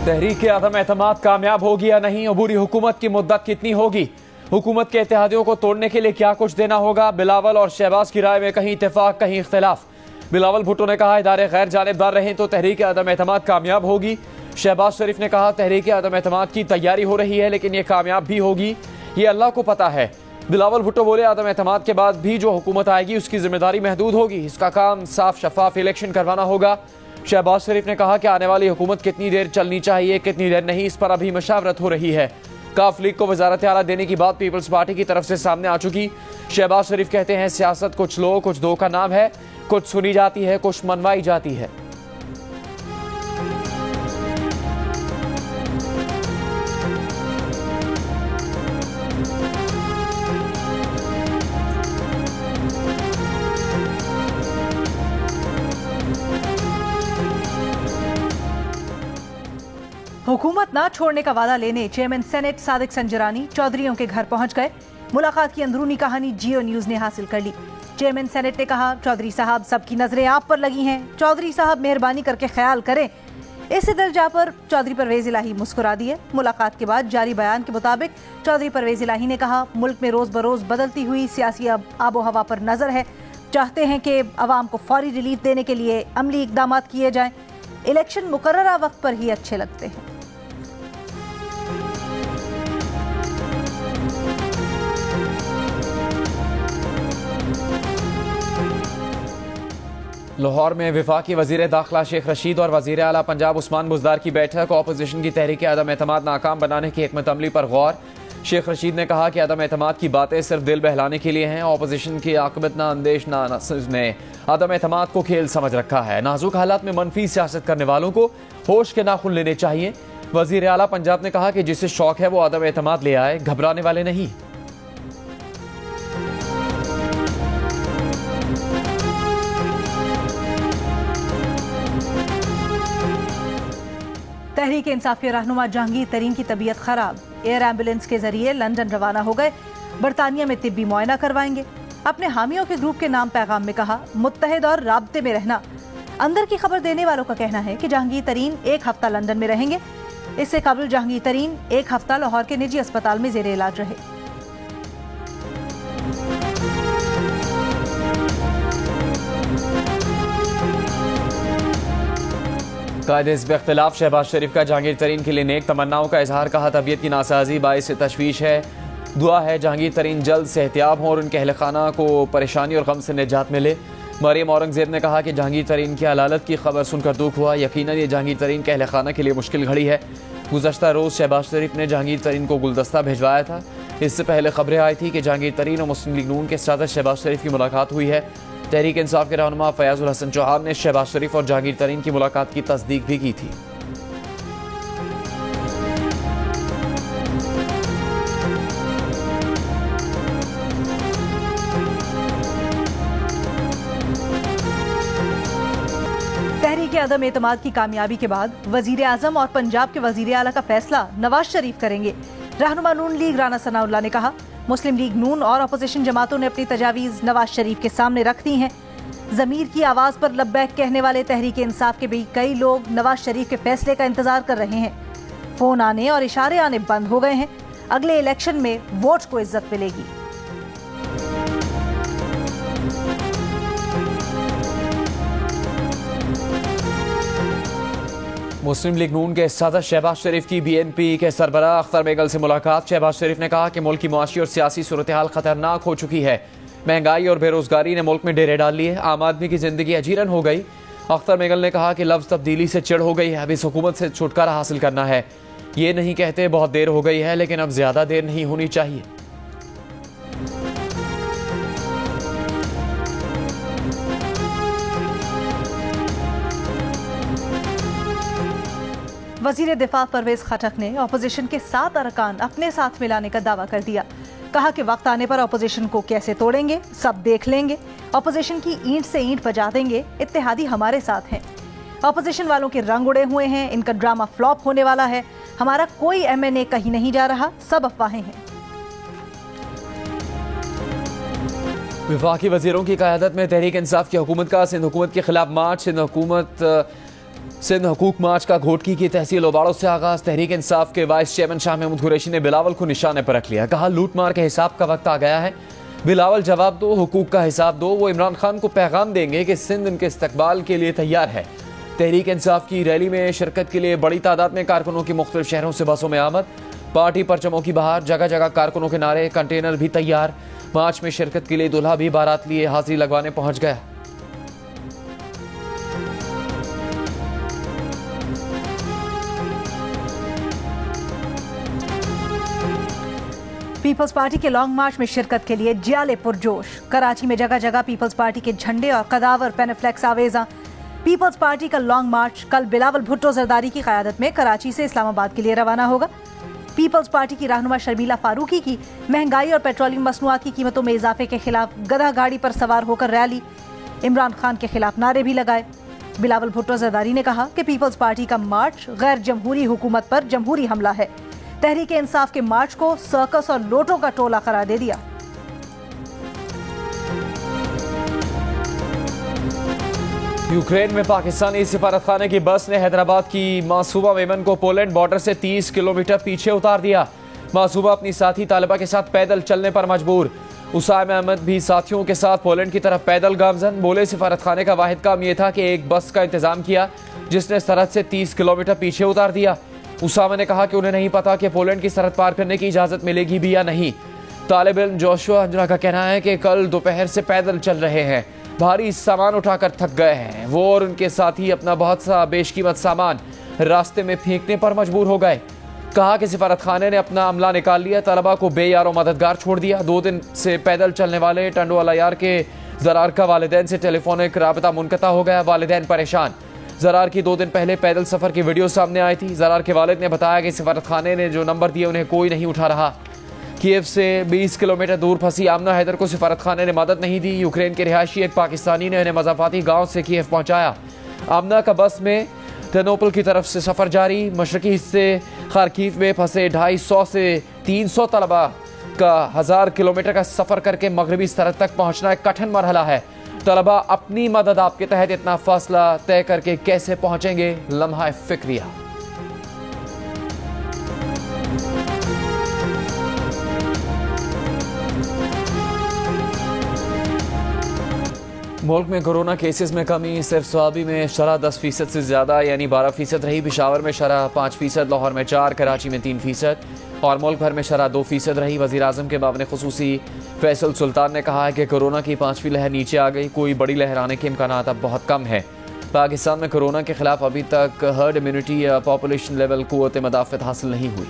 तहरीक अदम एतमाद कामयाब होगी या नहीं, अबूरी हुकूमत की मुद्दत कितनी होगी, हुकूमत के इत्तेहादियों को तोड़ने के लिए क्या कुछ देना होगा। बिलावल और शहबाज की राय में कहीं इत्तेफाक कहीं इख्तिलाफ। बिलावल भुट्टो ने कहा इदारे गैर जानिबदार रहें तो तहरीक अदम एतमाद कामयाब होगी। शहबाज शरीफ ने कहा तहरीक अदम एतमाद की तैयारी हो रही है लेकिन ये कामयाब भी होगी, ये अल्लाह को पता है। बिलावल भुट्टो बोले अदम एतमाद के बाद भी जो हुकूमत आएगी उसकी जिम्मेदारी महदूद होगी, इसका काम साफ शफाफ इलेक्शन करवाना होगा। शहबाज शरीफ ने कहा कि आने वाली हुकूमत कितनी देर चलनी चाहिए कितनी देर नहीं, इस पर अभी मशावरत हो रही है। काफ लीग को वजारत आला देने की बात पीपल्स पार्टी की तरफ से सामने आ चुकी। शहबाज शरीफ कहते हैं सियासत कुछ लो कुछ दो का नाम है, कुछ सुनी जाती है कुछ मनवाई जाती है। हुकूमत ना छोड़ने का वादा लेने चेयरमैन सेनेट सादिक संजरानी चौधरियों के घर पहुंच गए। मुलाकात की अंदरूनी कहानी जियो न्यूज ने हासिल कर ली। चेयरमैन सेनेट ने कहा चौधरी साहब सबकी नजरें आप पर लगी हैं, चौधरी साहब मेहरबानी करके ख्याल करें। इस दर्जा पर चौधरी परवेज इलाही मुस्कुरा दिए। मुलाकात के बाद जारी बयान के मुताबिक चौधरी परवेज इलाही ने कहा मुल्क में रोज बरोज बदलती हुई सियासी आबो हवा पर नजर है, चाहते हैं कि अवाम को फौरी रिलीफ देने के लिए अमली इकदाम किए जाएं। इलेक्शन मुकर्ररा वक्त पर ही अच्छे लगते हैं। लाहौर में वफाकी वजीर दाखिला शेख रशीद और वजीर आला पंजाब उस्मान बुज़दार की बैठक। अपोजिशन की तहरीक अदम एतमाद नाकाम बनाने की हिकमत अमली पर गौर। शेख रशीद ने कहा कि अदम एतमाद की बातें सिर्फ दिल बहलाने के लिए हैं। अपोजिशन की आकबत ना अंदेश ना ने अदम एतमाद को खेल समझ रखा है। नाजुक हालात में मनफी सियासत करने वालों को होश के नाखुन लेने चाहिए। वजीर आला पंजाब ने कहा कि जिसे शौक है वो अदम एतमाद ले आए, घबराने वाले नहीं। तहरीक इंसाफ के रहनुमा जहांगीर तरीन की तबीयत खराब, एयर एम्बुलेंस के जरिए लंदन रवाना हो गए। बरतानिया में तिब्बी मुआयना करवाएंगे। अपने हामियों के ग्रुप के नाम पैगाम में कहा मुत्तहिद और राब्ते में रहना। अंदर की खबर देने वालों का कहना है कि जहांगीर तरीन एक हफ्ता लंदन में रहेंगे। इससे कबल जहांगीर तरीन एक हफ्ता लाहौर के निजी अस्पताल में जेर इलाज रहे। कायदे पे इख्तिलाफ। शहबाज शरीफ का जहांगीर तरीन के लिए नेक तमन्नाओं का इजहार। कहा तबीयत की नासाजी बाइस तशवीश है, दुआ है जहांगीर तरीन जल्द सेहतियाब हों और उनके अहल खाना को परेशानी और गम से निजात मिले। मरियम औरंगजेब ने कहा कि जहांगीर तरीन की हलालत की खबर सुनकर दुख हुआ, यकीनन ये जहांगीर तरीन के अहल खाना के लिए मुश्किल घड़ी है। गुज़श्ता रोज़ शहबाज शरीफ ने जहांगीर तरीन को गुलदस्ता भिजवाया था। इससे पहले खबरें आई थी कि जहांगीर तरीन और मुस्लिम लीग नून के सदर शहबाज शरीफ की मुलाकात हुई है। तहरीक इंसाफ के रहनुमा फयाजुल हसन चौहान ने शहबाज शरीफ और जहांगीर तरीन की मुलाकात की तस्दीक भी की थी। तहरीक अदम एतमाद की कामयाबी के बाद वजीर आजम और पंजाब के वजीर आला का फैसला नवाज शरीफ करेंगे। रहनुमा नून लीग राना सनाउल्लाह ने कहा मुस्लिम लीग नून और अपोजिशन जमातों ने अपनी तजावीज़ नवाज शरीफ के सामने रख दी हैं। ज़मीर की आवाज़ पर लब्बैक कहने वाले तहरीक इंसाफ के भी कई लोग नवाज शरीफ के फैसले का इंतजार कर रहे हैं। फोन आने और इशारे आने बंद हो गए हैं। अगले इलेक्शन में वोट को इज्जत मिलेगी। मुस्लिम लीग नून के सदर शहबाज शरीफ की BNP के सरबराह अख्तर बेगल से मुलाकात। शहबाज शरीफ ने कहा कि मुल्क की मुआशी और सियासी सूरत हाल खतरनाक हो चुकी है। महंगाई और बेरोजगारी ने मुल्क में डेरे डाल लिए, आम आदमी की जिंदगी अजीरन हो गई। अख्तर बेगल ने कहा कि लफ्ज तब्दीली से चिढ़ हो गई है, अब इस हुकूमत से छुटकारा हासिल करना है। ये नहीं कहते बहुत देर हो गई है लेकिन अब ज्यादा देर नहीं होनी चाहिए। वजीर दिफा परवेज खटक ने अपोजिशन के 7 अरकान अपने साथ मिलाने का दावा कर दिया। कहा कि वक्त आने पर अपोजिशन को कैसे तोड़ेंगे सब देख लेंगे, अपोजिशन की ईंट से ईंट बजा देंगे, इत्तेहादी हमारे साथ हैं। अपोजिशन वालों के रंग उड़े हुए हैं, इनका ड्रामा फ्लॉप होने वाला है। हमारा कोई MNA कहीं नहीं जा रहा, सब अफवाहें हैं। वफाकी वजीरों की क़यादत में तहरीक इंसाफ की हुकूमत का सिंध हुकूमत के खिलाफ मार्च। सिंध हुकूमत सिंध हुकूक मार्च का घोटकी की तहसील ओबाड़ो से आगाज। तहरीक इंसाफ के वाइस चेयरमैन शाह महमूद कुरैशी ने बिलावल को निशाने पर रख लिया। कहा लूट मार के हिसाब का वक्त आ गया है, बिलावल जवाब दो, हुकूक का हिसाब दो। वो इमरान खान को पैगाम देंगे कि सिंध उनके इस्तकबाल के लिए तैयार है। तहरीक इंसाफ की रैली में शिरकत के लिए बड़ी तादाद में कारकुनों की मुख्तलिफ शहरों से बसों में आमद। पार्टी परचमों की बहार, जगह जगह कारकुनों के नारे, कंटेनर भी तैयार। मार्च में शिरकत के लिए दूल्हा भी बारात लिए हाजिरी लगवाने पहुंच गया। पीपल्स पार्टी के लॉन्ग मार्च में शिरकत के लिए जियाले पुरजोश। कराची में जगह जगह पीपल्स पार्टी के झंडे और कदावर पेनफ्लेक्स आवेजा। पीपल्स पार्टी का लॉन्ग मार्च कल बिलावल भुट्टो जरदारी की क़यादत में कराची से इस्लामाबाद के लिए रवाना होगा। पीपल्स पार्टी की रहनुमा शर्मिला फारूकी की महंगाई और पेट्रोलियम मसनूआत की कीमतों में इजाफे के खिलाफ गधा गाड़ी पर सवार होकर रैली। इमरान खान के खिलाफ नारे भी लगाए। बिलावल भुट्टो जरदारी ने कहा कि पीपल्स पार्टी का मार्च गैर जमहूरी हुकूमत पर जमहूरी हमला है। तहरीक इंसाफ के मार्च को सर्कस और लोटों का टोला करार दे दिया। यूक्रेन में पाकिस्तानी सिफारतखाने की बस ने हैदराबाद की मासूमा मेमन को पोलैंड बॉर्डर से 30 किलोमीटर पीछे उतार दिया। मासूमा अपनी साथी तालिबा के साथ पैदल चलने पर मजबूर। उसाम अहमद भी साथियों के साथ पोलैंड की तरफ पैदल गामजन। बोले सिफारतखाने का वाहिद काम यह था कि एक बस का इंतजाम किया जिसने सरहद से 30 किलोमीटर पीछे उतार दिया। उसामा ने कहा कि उन्हें नहीं पता कि पोलैंड की सरहद पार करने की इजाजत मिलेगी भी या नहीं। तालिब इल्म जोशुआ अंजुना का कहना है कि कल दोपहर से पैदल चल रहे हैं, भारी सामान उठाकर थक गए हैं। वो और उनके साथी अपना बहुत सा बेशकीमत सामान रास्ते में फेंकने पर मजबूर हो गए। कहा कि सिफारतखाने ने अपना अमला निकाल लिया, तलबा को बेयार और मददगार छोड़ दिया। 2 दिन से पैदल चलने वाले टंडोवाला यार के जरार का वालिदैन से टेलीफोनिक राबता मुनक़ता हो गया। वालिदैन परेशान। जरार की 2 दिन पहले पैदल सफर की वीडियो सामने आई थी। जरार के वालिद ने बताया कि सिफारतखाने ने जो नंबर दिए उन्हें कोई नहीं उठा रहा। कीव से 20 किलोमीटर दूर फंसी आमना हैदर को सिफारतखाने ने मदद नहीं दी। यूक्रेन के रिहायशी एक पाकिस्तानी ने उन्हें मज़ाफाती गांव से कीव पहुंचाया। आमना का बस में टेर्नोपिल की तरफ से सफर जारी। मशरकी हिस्से खार्किव में फंसे 250 से 300 तलबा का 1000 किलोमीटर का सफर करके मगरबी सरहद तक पहुंचना एक कठिन मरहला है। तलबा अपनी मदद आपके तहत इतना फासला तय करके कैसे पहुंचेंगे, लम्हा फिक्रिया। मुल्क में कोरोना केसेस में कमी। सिर्फ स्वाबी में शरह 10% से ज़्यादा यानी 12% रही। पिशावर में शरह 5%, लाहौर में 4%, कराची में 3% और मुल्क भर में शरह 2% रही। वज़ीर आज़म के बावने खुसूसी फैसल सुल्तान ने कहा है कि कोरोना की 5वीं लहर नीचे आ गई, कोई बड़ी लहर आने के इम्कानात अब बहुत कम है। पाकिस्तान में कोरोना के खिलाफ अभी तक हर्ड इम्यूनिटी या पॉपुलेशन लेवल क़ुव्वत मदाफ़त हासिल नहीं हुई।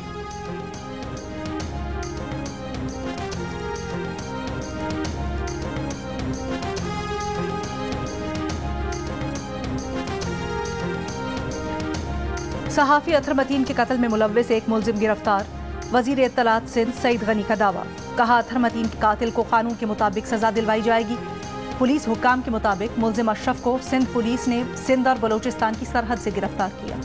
सहाफ़ी अतहर मतीन के कत्ल में मुलव्विस एक मुलजिम गिरफ्तार। वज़ीर इत्तलात सिंध सईद गनी का दावा। कहा अतहर मतीन के कातिल को कानून के मुताबिक सजा दिलवाई जाएगी। पुलिस हुक्काम के मुताबिक मुलजिम अशरफ को सिंध पुलिस ने सिंध और बलोचिस्तान की सरहद से गिरफ्तार किया।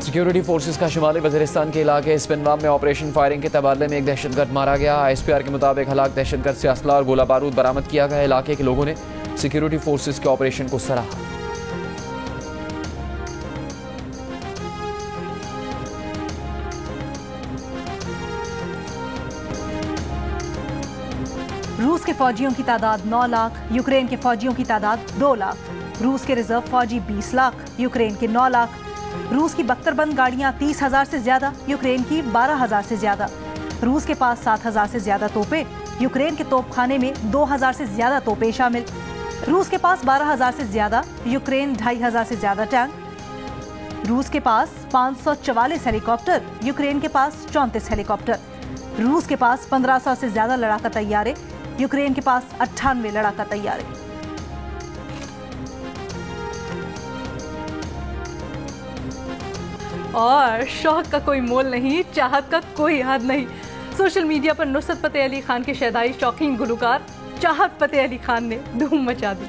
सिक्योरिटी फोर्सेस का शुमाली वज़ीरिस्तान के इलाके स्पिनवाम में ऑपरेशन फायरिंग के तबादले में एक दहशतगर्द मारा गया। ISPR के मुताबिक हलाक दहशतगर्द से असला और गोला बारूद बरामद किया गया। इलाके के लोगों ने सिक्योरिटी फोर्सेस के ऑपरेशन को सराहा। रूस के फौजियों की तादाद 9 लाख, यूक्रेन के फौजियों की तादाद 2 लाख। रूस के रिजर्व फौजी 20 लाख, यूक्रेन के 9 लाख। रूस की बख्तरबंद गाड़ियां 30,000 से ज्यादा, यूक्रेन की 12,000 से ज्यादा। रूस के पास 7,000 से ज्यादा तोपें, यूक्रेन के तोपखाने में 2,000 से ज्यादा तोपें शामिल। रूस के पास 12,000 से ज्यादा, यूक्रेन 2,500 से ज्यादा टैंक। रूस के पास 544 हेलीकॉप्टर, यूक्रेन के पास 34 हेलीकॉप्टर। रूस के पास 1500 से ज्यादा लड़ाका तैयारे, यूक्रेन के पास 98 लड़ाका तैयारे। और शौक का कोई मोल नहीं, चाहत का कोई हद नहीं। सोशल मीडिया पर नुसरत फतेह अली खान के शहदाई शौकीन गुलकार चाहत फतेह अली खान ने धूम मचा दी।